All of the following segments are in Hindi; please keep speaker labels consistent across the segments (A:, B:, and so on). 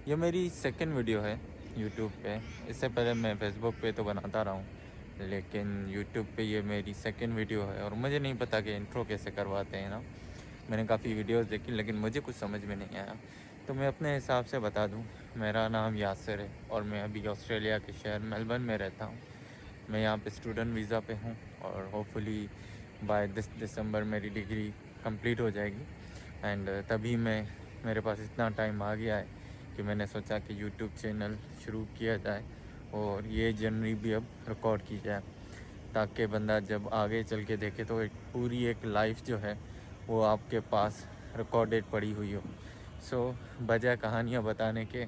A: ये मेरी सेकंड वीडियो है यूट्यूब पे। इससे पहले मैं फेसबुक पे तो बनाता रहा हूँ, लेकिन यूट्यूब पे ये मेरी सेकंड वीडियो है। और मुझे नहीं पता कि इंट्रो कैसे करवाते हैं ना। मैंने काफ़ी वीडियोस देखी लेकिन मुझे कुछ समझ में नहीं आया, तो मैं अपने हिसाब से बता दूँ। मेरा नाम यासिर है और मैं अभी ऑस्ट्रेलिया के शहर मेलबर्न में रहता हूँ। मैं यहाँ पे स्टूडेंट वीज़ा पे हूँ और होपफुली बाय दिस दिसंबर मेरी डिग्री कंप्लीट हो जाएगी। एंड तभी मेरे पास इतना टाइम आ गया है कि मैंने सोचा कि यूट्यूब चैनल शुरू किया जाए और ये जर्नी भी अब रिकॉर्ड की जाए, ताकि बंदा जब आगे चल के देखे तो एक पूरी एक लाइफ जो है वो आपके पास रिकॉर्डेड पड़ी हुई हो। बजाय कहानियाँ बताने के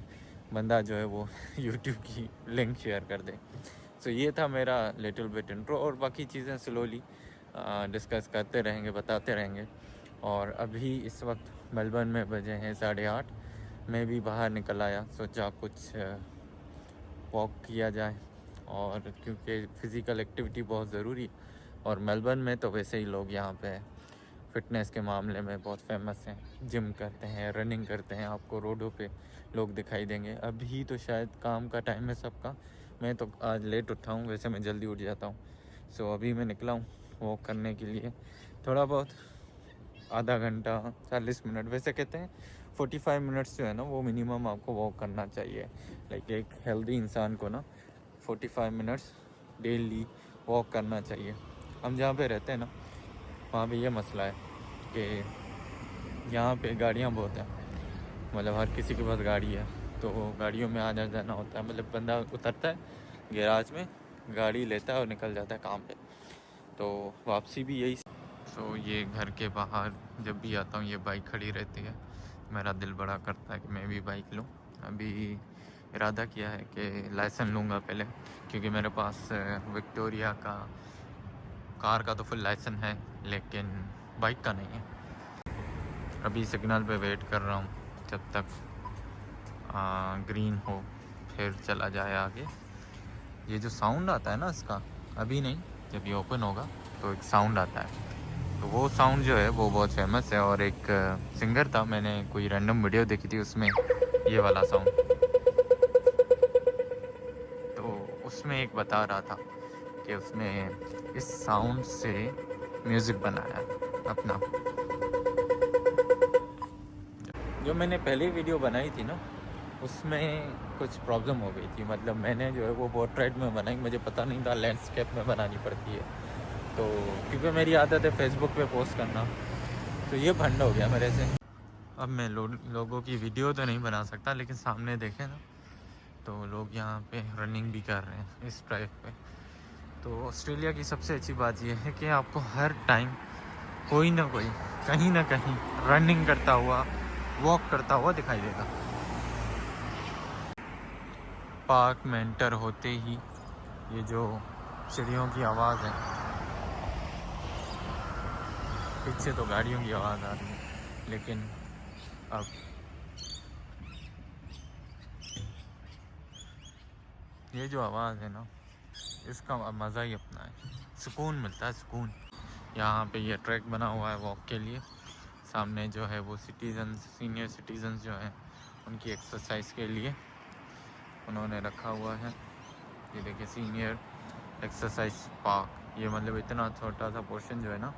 A: बंदा जो है वो यूट्यूब की लिंक शेयर कर दे। ये था मेरा लिटिल बिट इंट्रो, और बाकी चीज़ें स्लोली डिस्कस करते रहेंगे, बताते रहेंगे। और अभी इस वक्त मेलबर्न में बजे हैं 8:30। मैं भी बाहर निकल आया, सोचा कुछ वॉक किया जाए, और क्योंकि फ़िज़िकल एक्टिविटी बहुत ज़रूरी। और मेलबर्न में तो वैसे ही लोग यहाँ पे फ़िटनेस के मामले में बहुत फेमस हैं। जिम करते हैं, रनिंग करते हैं, आपको रोडों पे लोग दिखाई देंगे। अभी तो शायद काम का टाइम है सबका। मैं तो आज लेट उठा हूँ, वैसे मैं जल्दी उठ जाता हूँ। अभी मैं निकला हूँ वॉक करने के लिए। थोड़ा बहुत आधा घंटा 40 मिनट, वैसे कहते हैं 45 मिनट्स जो है ना वो मिनिमम आपको वॉक करना चाहिए। लाइक एक हेल्दी इंसान को ना 45 मिनट्स डेली वॉक करना चाहिए। हम जहाँ पे रहते हैं ना वहाँ पे ये मसला है कि यहाँ पे गाड़ियाँ बहुत हैं। मतलब हर किसी के पास गाड़ी है, तो गाड़ियों में आना जाना होता है। मतलब बंदा उतरता है गैराज में, गाड़ी लेता है और निकल जाता है काम पे। तो वापसी भी यही। ये घर के बाहर जब भी आता हूँ ये बाइक खड़ी रहती है। मेरा दिल बड़ा करता है कि मैं भी बाइक लूँ। अभी इरादा किया है कि लाइसेंस लूँगा पहले, क्योंकि मेरे पास विक्टोरिया का कार का तो फुल लाइसेंस है, लेकिन बाइक का नहीं है। अभी सिग्नल पे वेट कर रहा हूँ जब तक ग्रीन हो, फिर चला जाए आगे। ये जो साउंड आता है ना इसका, अभी नहीं, जब ये ओपन होगा तो एक साउंड आता है, तो वो साउंड जो है वो बहुत फेमस है। और एक सिंगर था, मैंने कोई रैंडम वीडियो देखी थी, उसमें ये वाला साउंड, तो उसमें एक बता रहा था कि उसने इस साउंड से म्यूज़िक बनाया अपना। जो मैंने पहली वीडियो बनाई थी ना उसमें कुछ प्रॉब्लम हो गई थी। मतलब मैंने जो है वो पोर्ट्रेट में बनाई, मुझे पता नहीं था लैंडस्केप में बनानी पड़ती है। तो क्योंकि मेरी आदत है फेसबुक पे पोस्ट करना, तो ये भंड हो गया मेरे से। अब मैं लोगों की वीडियो तो नहीं बना सकता, लेकिन सामने देखें ना तो लोग यहाँ पे रनिंग भी कर रहे हैं इस ड्राइव पे। तो ऑस्ट्रेलिया की सबसे अच्छी बात यह है कि आपको हर टाइम कोई ना कोई कहीं ना कहीं रनिंग करता हुआ, वॉक करता हुआ दिखाई देगा। पार्क में एंटर होते ही ये जो चिड़ियों की आवाज़ है, पीछे तो गाड़ियों की आवाज़ आ रही है, लेकिन अब ये जो आवाज़ है ना इसका मज़ा ही अपना है। सुकून मिलता है, सुकून। यहाँ पे ये ट्रैक बना हुआ है वॉक के लिए। सामने जो है वो सिटीजन्स, सीनियर सिटीजन्स जो हैं उनकी एक्सरसाइज के लिए उन्होंने रखा हुआ है। ये देखिए सीनियर एक्सरसाइज पार्क। ये मतलब इतना छोटा सा पोर्शन जो है ना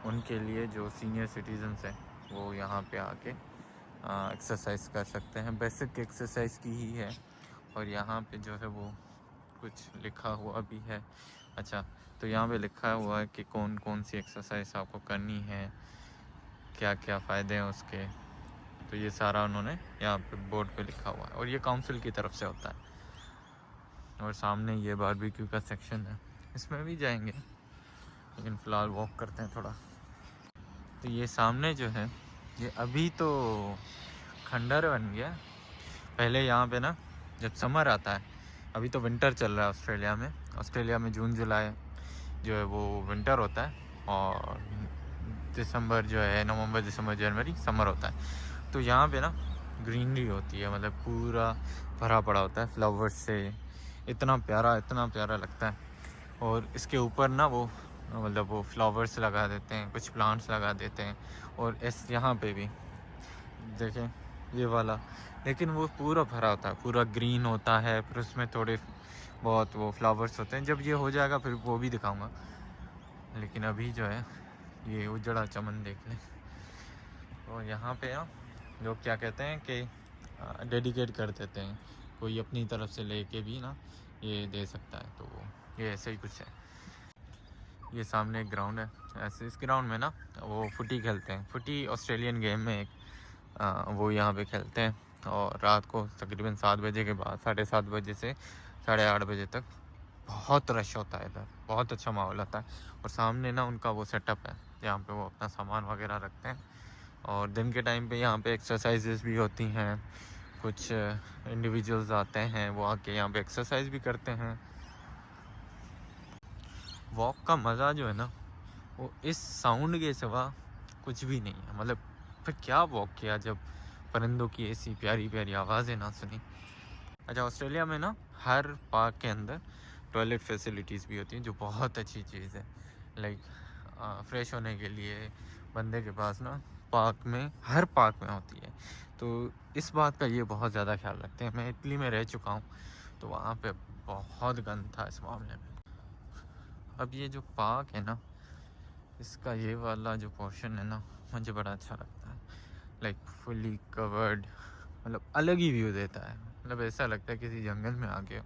A: उनके लिए, जो सीनियर सिटीजन्स हैं वो यहाँ पे आके एक्सरसाइज कर सकते हैं। बेसिक एक्सरसाइज की ही है। और यहाँ पे जो है वो कुछ लिखा हुआ भी है। अच्छा, तो यहाँ पे लिखा हुआ है कि कौन कौन सी एक्सरसाइज आपको करनी है, क्या क्या फ़ायदे हैं उसके। तो ये सारा उन्होंने यहाँ पे बोर्ड पे लिखा हुआ है, और ये काउंसिल की तरफ से होता है। और सामने ये बारबेक्यू का सेक्शन है, इसमें भी जाएंगे, लेकिन फ़िलहाल वॉक करते हैं थोड़ा। तो ये सामने जो है ये अभी तो खंडर बन गया। पहले यहाँ पे ना जब समर आता है, अभी तो विंटर चल रहा है ऑस्ट्रेलिया में जून जुलाई जो है वो विंटर होता है, और दिसंबर जो है, नवंबर दिसंबर जनवरी समर होता है। तो यहाँ पे ना ग्रीनरी होती है, मतलब पूरा भरा पड़ा होता है फ्लावर्स से। इतना प्यारा लगता है। और इसके ऊपर ना वो मतलब वो फ्लावर्स लगा देते हैं, कुछ प्लांट्स लगा देते हैं। और इस यहाँ पे भी देखें ये वाला लेकिन वो पूरा भरा होता है, पूरा ग्रीन होता है, फिर उसमें थोड़े बहुत वो फ्लावर्स होते हैं। जब ये हो जाएगा फिर वो भी दिखाऊंगा, लेकिन अभी जो है ये उजड़ा चमन देख लें। और यहाँ पे लोग क्या कहते हैं कि डेडिकेट कर देते हैं, कोई अपनी तरफ से लेके भी ना ये दे सकता है, तो ये ऐसे ही कुछ है। ये सामने एक ग्राउंड है, ऐसे इस ग्राउंड में ना वो फुटी खेलते हैं। फुटी ऑस्ट्रेलियन गेम में एक वो यहाँ पे खेलते हैं, और रात को तकरीबन 7 बजे के बाद 7:30 बजे से 8:30 बजे तक बहुत रश होता है इधर, बहुत अच्छा माहौल होता है। और सामने ना उनका वो सेटअप है जहाँ पे वो अपना सामान वगैरह रखते हैं, और दिन के टाइम पे यहाँ पे एक्सरसाइजेस भी होती हैं। कुछ इंडिविजुअल्स आते हैं, वो आके यहाँ पे एक्सरसाइज भी करते हैं। वॉक का मज़ा जो है ना वो इस साउंड के सिवा कुछ भी नहीं है। मतलब फिर क्या वॉक किया जब परिंदों की ऐसी प्यारी प्यारी आवाज़ें ना सुनी। अच्छा, ऑस्ट्रेलिया में ना हर पार्क के अंदर टॉयलेट फैसिलिटीज़ भी होती हैं, जो बहुत अच्छी चीज़ है। लाइक फ्रेश होने के लिए बंदे के पास ना पार्क में, हर पार्क में होती है। तो इस बात का ये बहुत ज़्यादा ख्याल रखते हैं। मैं इटली में रह चुका हूँ, तो वहाँ पे बहुत गंद था इस मामले में। अब ये जो पार्क है ना, इसका ये वाला जो पोर्शन है ना, मुझे बड़ा अच्छा लगता है। लाइक फुली कवर्ड, मतलब अलग ही व्यू देता है। मतलब ऐसा लगता है किसी जंगल में आ गए हो।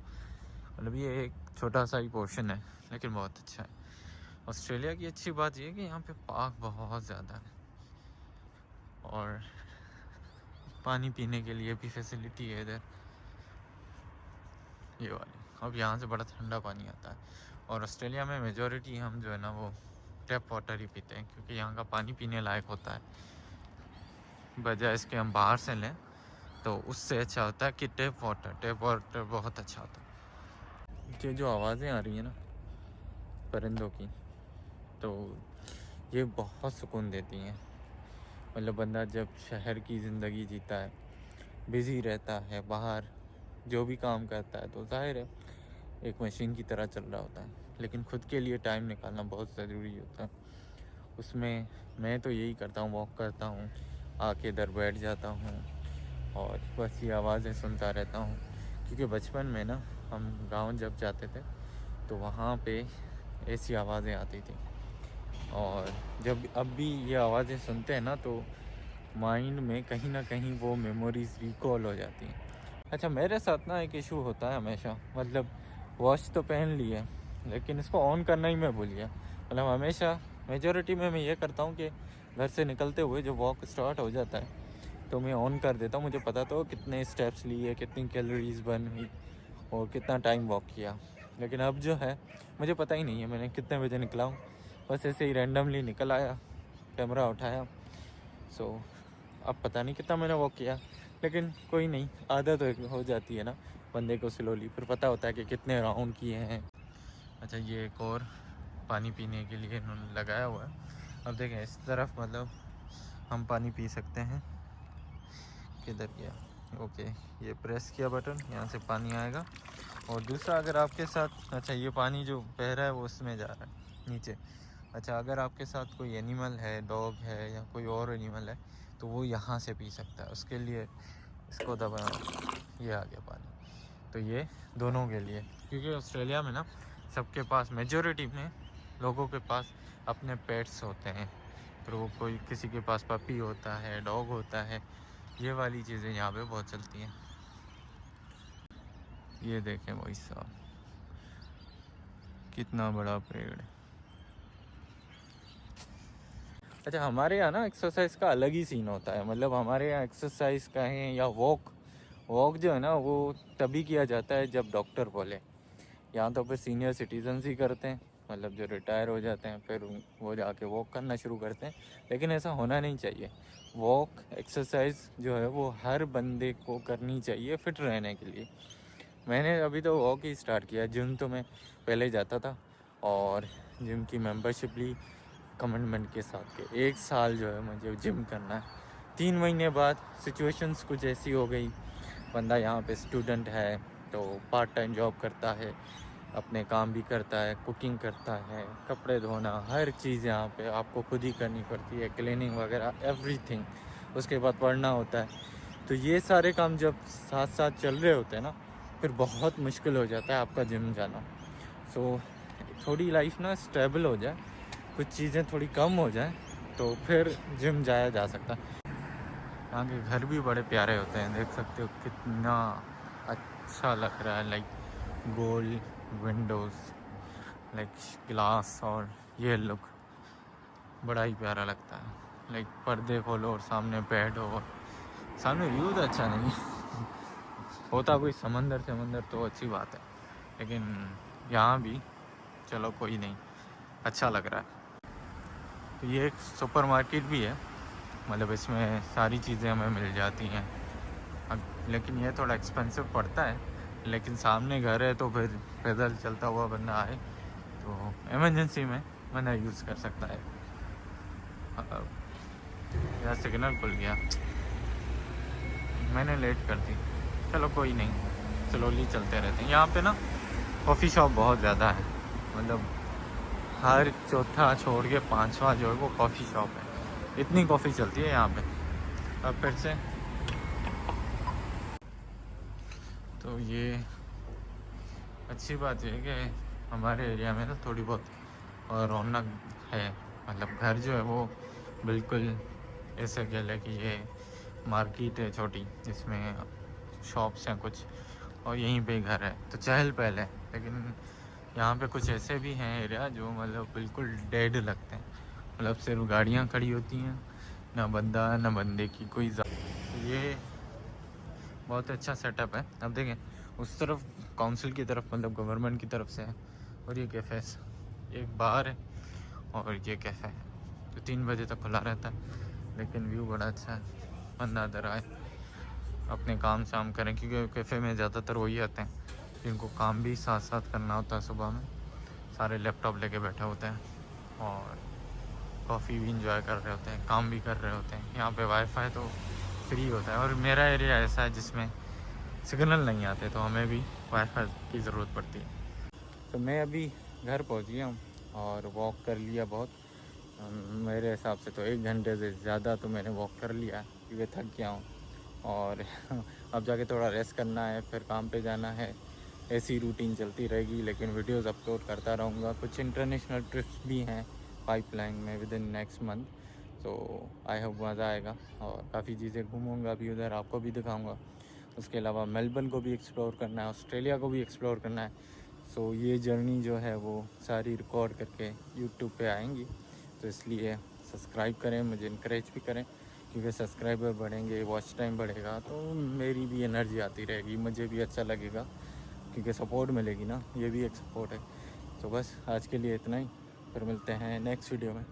A: मतलब ये एक छोटा सा ही पोर्शन है, लेकिन बहुत अच्छा है। ऑस्ट्रेलिया की अच्छी बात ये है कि यहाँ पे पार्क बहुत ज़्यादा है, और पानी पीने के लिए भी फैसिलिटी है इधर, ये वाली। अब यहाँ से बड़ा ठंडा पानी आता है, और ऑस्ट्रेलिया में मेजॉरिटी हम जो है ना वो टैप वाटर ही पीते हैं, क्योंकि यहाँ का पानी पीने लायक होता है। बजाय इसके हम बाहर से लें तो उससे अच्छा होता है कि टैप वाटर बहुत अच्छा होता है। ये जो आवाज़ें आ रही हैं ना परिंदों की, तो ये बहुत सुकून देती हैं। मतलब बंदा जब शहर की ज़िंदगी जीता है, बिज़ी रहता है, बाहर जो भी काम करता है, तो जाहिर है एक मशीन की तरह चल रहा होता है। लेकिन ख़ुद के लिए टाइम निकालना बहुत ज़रूरी होता है। उसमें मैं तो यही करता हूँ, वॉक करता हूँ, आके इधर बैठ जाता हूँ और बस ये आवाज़ें सुनता रहता हूँ। क्योंकि बचपन में ना हम गांव जब जाते थे तो वहाँ पे ऐसी आवाज़ें आती थी, और जब अब भी ये आवाज़ें सुनते हैं ना तो माइंड में कहीं ना कहीं वो मेमोरीज़ रिकॉल हो जाती हैं। अच्छा, मेरे साथ ना एक इशू होता है हमेशा। मतलब वॉच तो पहन ली है, लेकिन इसको ऑन करना ही मैं भूल गया। मतलब हमेशा मेजॉरिटी में मैं ये करता हूँ कि घर से निकलते हुए जो वॉक स्टार्ट हो जाता है तो मैं ऑन कर देता हूँ। मुझे पता तो कितने स्टेप्स लिए, कितनी कैलोरीज बर्न हुई और कितना टाइम वॉक किया। लेकिन अब जो है मुझे पता ही नहीं है मैंने कितने बजे निकला हूँ। बस ऐसे ही रैंडमली निकल आया, कैमरा उठाया। सो अब पता नहीं कितना मैंने वॉक किया, लेकिन कोई नहीं, आदत हो जाती है ना बंदे को स्लोली, फिर पता होता है कि कितने राउंड किए हैं। अच्छा, ये एक और पानी पीने के लिए इन्होंने लगाया हुआ है। अब देखें इस तरफ, मतलब हम पानी पी सकते हैं। किधर गया? ओके, ये प्रेस किया बटन, यहाँ से पानी आएगा। और दूसरा, अगर आपके साथ, अच्छा ये पानी जो बह रहा है वो उसमें जा रहा है नीचे। अच्छा, अगर आपके साथ कोई एनिमल है, डॉग है या कोई और एनिमल है, तो वो यहाँ से पी सकता है। उसके लिए इसको दबाना, ये आ गया पानी। तो ये दोनों के लिए, क्योंकि ऑस्ट्रेलिया में ना सबके पास, मेजॉरिटी में लोगों के पास अपने पेट्स होते हैं। फिर वो कोई, किसी के पास पपी होता है, डॉग होता है। ये वाली चीज़ें यहाँ पे बहुत चलती हैं। ये देखें भाई साहब, कितना बड़ा पेड़। अच्छा, हमारे यहाँ ना एक्सरसाइज का अलग ही सीन होता है। मतलब हमारे यहाँ एक्सरसाइज कहें या वॉक, वॉक जो है ना वो तभी किया जाता है जब डॉक्टर बोले। यहाँ तो फिर सीनियर सिटीजन्स ही करते हैं, मतलब जो रिटायर हो जाते हैं फिर वो जाके वॉक करना शुरू करते हैं। लेकिन ऐसा होना नहीं चाहिए। वॉक एक्सरसाइज जो है वो हर बंदे को करनी चाहिए फिट रहने के लिए। मैंने अभी तो वॉक ही स्टार्ट किया। जिम तो मैं पहले जाता था, और जिम की मेंबरशिप ली कमिटमेंट के साथ के 1 साल जो है मुझे जिम करना है। 3 महीने बाद सिचुएशंस कुछ ऐसी हो गई, बंदा यहाँ पे स्टूडेंट है तो पार्ट टाइम जॉब करता है, अपने काम भी करता है, कुकिंग करता है, कपड़े धोना, हर चीज़ यहाँ पे आपको खुद ही करनी पड़ती है, क्लीनिंग वगैरह एवरीथिंग। उसके बाद पढ़ना होता है। तो ये सारे काम जब साथ साथ चल रहे होते हैं ना, फिर बहुत मुश्किल हो जाता है आपका जिम जाना। सो थोड़ी लाइफ ना स्टेबल हो जाए, कुछ चीज़ें थोड़ी कम हो जाए, तो फिर जिम जाया जा सकता है। यहाँ के घर भी बड़े प्यारे होते हैं, देख सकते हो कितना अच्छा लग रहा है। Like gold Windows, like glass, और ये लुक बड़ा ही प्यारा लगता है। लाइक पर्दे खोलो और सामने बेड हो, सामने व्यू तो अच्छा नहीं होता, कोई समंदर तो अच्छी बात है, लेकिन यहाँ भी चलो कोई नहीं, अच्छा लग रहा है। तो ये एक सुपर मार्केट भी है, मतलब इसमें सारी चीज़ें हमें मिल जाती हैं। लेकिन ये थोड़ा एक्सपेंसिव पड़ता है, लेकिन सामने घर है तो फिर पैदल चलता हुआ बंदा आए तो इमरजेंसी में बंदा यूज़ कर सकता है। यार सिग्नल खुल गया, मैंने लेट कर दी, चलो कोई नहीं, स्लोली चलते रहते हैं। यहाँ पे ना कॉफ़ी शॉप बहुत ज़्यादा है, मतलब हर चौथा छोड़ के पांचवा जो है वो कॉफ़ी शॉप है, इतनी कॉफ़ी चलती है यहाँ पे। अब फिर से तो ये अच्छी बात है कि हमारे एरिया में ना थोड़ी बहुत रौनक है, मतलब घर जो है वो बिल्कुल ऐसे कह लें कि ये मार्केट है छोटी, जिसमें शॉप्स हैं कुछ, और यहीं पे घर है तो चहल पहल है। लेकिन यहाँ पे कुछ ऐसे भी हैं एरिया जो मतलब बिल्कुल डेड लगते हैं, मतलब सिर्फ गाड़ियाँ खड़ी होती हैं, ना बंदा ना बंदे की कोई ये बहुत अच्छा सेटअप है। अब देखें उस तरफ काउंसिल की तरफ, मतलब गवर्नमेंट की तरफ से है, और ये कैफ़े, एक बार है और ये कैफ़े है, तो 3 बजे तक खुला रहता है। लेकिन व्यू बड़ा अच्छा है, बंदा अंदर आए अपने काम शाम करें, क्योंकि कैफ़े में ज़्यादातर वही आते हैं जिनको काम भी साथ साथ करना होता है। सुबह में सारे लैपटॉप लेके बैठे होते हैं और कॉफ़ी भी इंजॉय कर रहे होते हैं, काम भी कर रहे होते हैं। यहाँ पे वाईफाई तो फ्री होता है, और मेरा एरिया ऐसा है जिसमें सिग्नल नहीं आते, तो हमें भी वाईफाई की ज़रूरत पड़ती है। तो मैं अभी घर पहुँच गया हूँ और वॉक कर लिया बहुत, मेरे हिसाब से तो 1 घंटे से ज़्यादा तो मैंने वॉक कर लिया, क्योंकि थक गया हूँ। और अब जाके थोड़ा रेस्ट करना है, फिर काम पे जाना है। ऐसी रूटीन चलती रहेगी, लेकिन वीडियोस अपलोड करता रहूँगा। कुछ इंटरनेशनल ट्रिप्स भी हैं पाइपलाइन में विद इन नेक्स्ट मंथ, तो आई होप मज़ा आएगा और काफ़ी चीज़ें घूमूंगा भी उधर, आपको भी दिखाऊंगा। उसके अलावा मेलबर्न को भी एक्सप्लोर करना है, ऑस्ट्रेलिया को भी एक्सप्लोर करना है। सो ये जर्नी जो है वो सारी रिकॉर्ड करके यूट्यूब पे आएंगी, तो इसलिए सब्सक्राइब करें, मुझे इनकरेज भी करें, क्योंकि सब्सक्राइबर बढ़ेंगे, वॉच टाइम बढ़ेगा, तो मेरी भी एनर्जी आती रहेगी, मुझे भी अच्छा लगेगा, क्योंकि सपोर्ट मिलेगी ना, ये भी एक सपोर्ट है। तो बस आज के लिए इतना ही, फिर मिलते हैं नेक्स्ट वीडियो में।